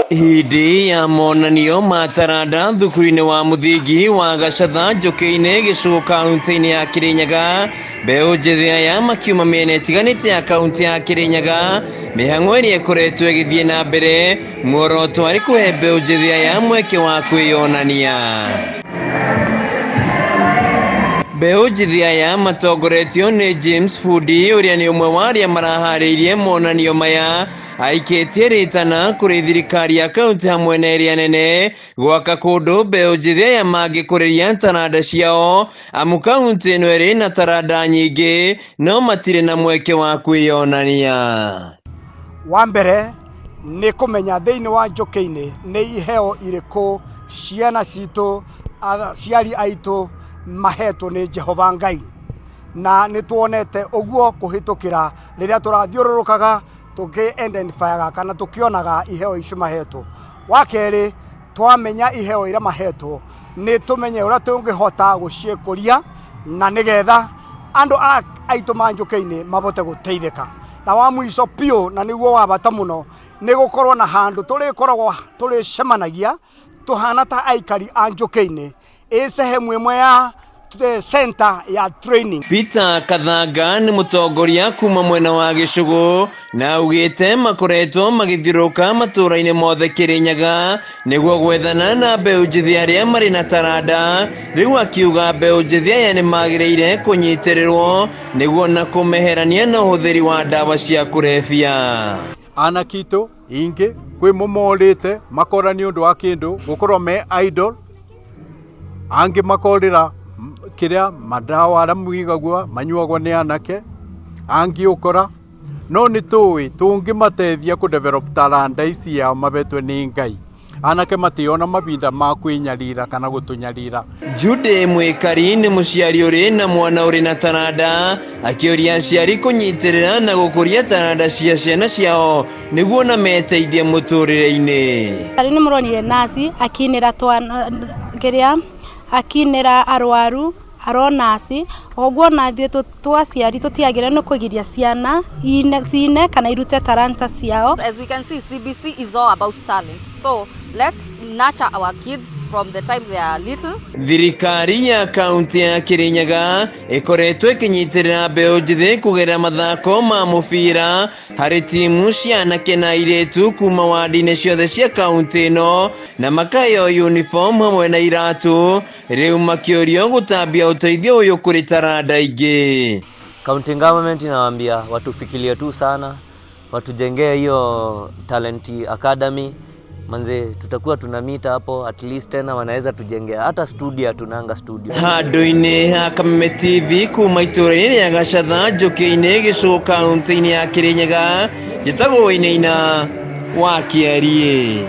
Hindi ya monanio ma taranda thukuru-inĩ wa mũthingi wa Gacatha Njũkĩ-inĩ gĩcigo kaunti-inĩ ya Kirinyaga, mbeũ njĩthĩ aya makiuma mĩena ĩtiganĩte ya kaunti ya Kirinyaga, mĩhang'o ĩrĩa ĩkoretwo ĩgĩthiĩ na mbere, muoroto arĩ kũhe mbeũ njĩthĩ aya mweke wa kwĩyonania. Mbeũ njĩthĩ aya matongoretio nĩ James Fudi ũrĩa nĩ ũmwe wa arĩa maraharĩirie monanio maya, aikĩtie rĩtana kũrĩ thirikari ya kaunti hamwe na ĩrĩa nene gwaka kũndũ mbeũ njĩthĩ aya mangĩkũrĩria taranda ciao, amu kaunti ĩno ĩrĩ na taranda nyingĩ no matirĩ na mweke wa kwĩyonania. Wa mbere nĩ kũmenya thĩinĩ wa Njũkĩ-inĩ nĩ iheo irĩkũ ciana citũ aciari aitũ mahetwo nĩ Jehova Ngai, na nĩtuonete ũguo kũhĩtũkĩra rĩrĩa tũrathiũrũrũkaga tũkĩ-identifyaga kana tũkĩonaga iheo icio mahetwo. Wa kerĩ, twamenya iheo iria mahetwo nĩ tũmenye ũrĩa tũngĩhota gũciĩkũria na nĩgetha andũ aitũ ma Njũkĩ-inĩ mabote gũteithĩka. Na wa mũico biũ na nĩguo wa bata mũno nĩ gũkorwo na handũ tũrĩkoragwo tũrĩcemanagia tũhana ta aikari a Njũkĩ-inĩ, sehemu ĩmwe ya center ya training. Peter Kathanga nĩ mũtongoria kuma mwena wa Gĩcũgũ na augĩte makoretwo magĩthiũrũrũka matũũra-inĩ mothe Kirinyaga nĩguo gwethana na mbeũ njĩthĩ arĩa marĩ na taranda, rĩu akiuga mbeũ njĩthĩ aya nĩ magĩrĩire kũnyitĩrĩrwo nĩguo na kũmeherania na ũhũthĩri wa ndawa cia kũrebia. Anake itũ ingĩ kwĩ momorĩte makora nĩ ũndũ wa kĩndũ gũkorwo me idol, angĩ makorĩra kĩrĩa madawa arĩa mwĩgagua manyuagwo nĩ anake, angĩ ũkora no nĩ tũĩ tũngĩmateithia kũ-develop taranda ici yao mabetwe nĩ Ngai, anake mationa mabinda ma kwĩnyarira kana gũtũnyarira. Jude Mwĩkari nĩ mũciari ũrĩ na mwana ũrĩ na taranda, akĩũria aciari kũnyitĩrĩra na gũkũria taranda cia ciana ciao nĩguo na meteithie mũtũrĩre-inĩ. Nĩ mũronire naci akinĩra kĩrĩa akinĩra arwaru aronaci oguo na ithuĩ twaciari tũtiagĩrĩirwo nĩ kũgiria ciana cine kana irute taranta ciao. As we can see, CBC is all about talent, so let's nurture our kids from the time they are little. Thirikari ya kaunti ya Kirinyaga ĩkoretwo ĩkĩnyitĩrĩra mbeũ njĩthĩ kũgerera mathako ma mũbira harĩ timu cia anake na airĩtu kuma wadi-inĩ ciothe cia kaunti ĩno, na makaheo uniform hamwe na iratũ, rĩu makĩũrio gũtambia ũteithio ũyũ kũrĩ taranda ingĩ. County government inawaambia watufikirie tu sana, watujengee hiyo talent academy. Manze tutakuwa tunamita hapo, at least tena wanaweza tujengea hata studio, tunanga studio. Handũ-inĩ ha Kameme TV kuma itũũra-inĩ rĩa Gacatha Njũkĩ-inĩ gĩcigo kaunti-inĩ ya Kirinyaga, njĩtagwo Wainaina wa Kĩarie.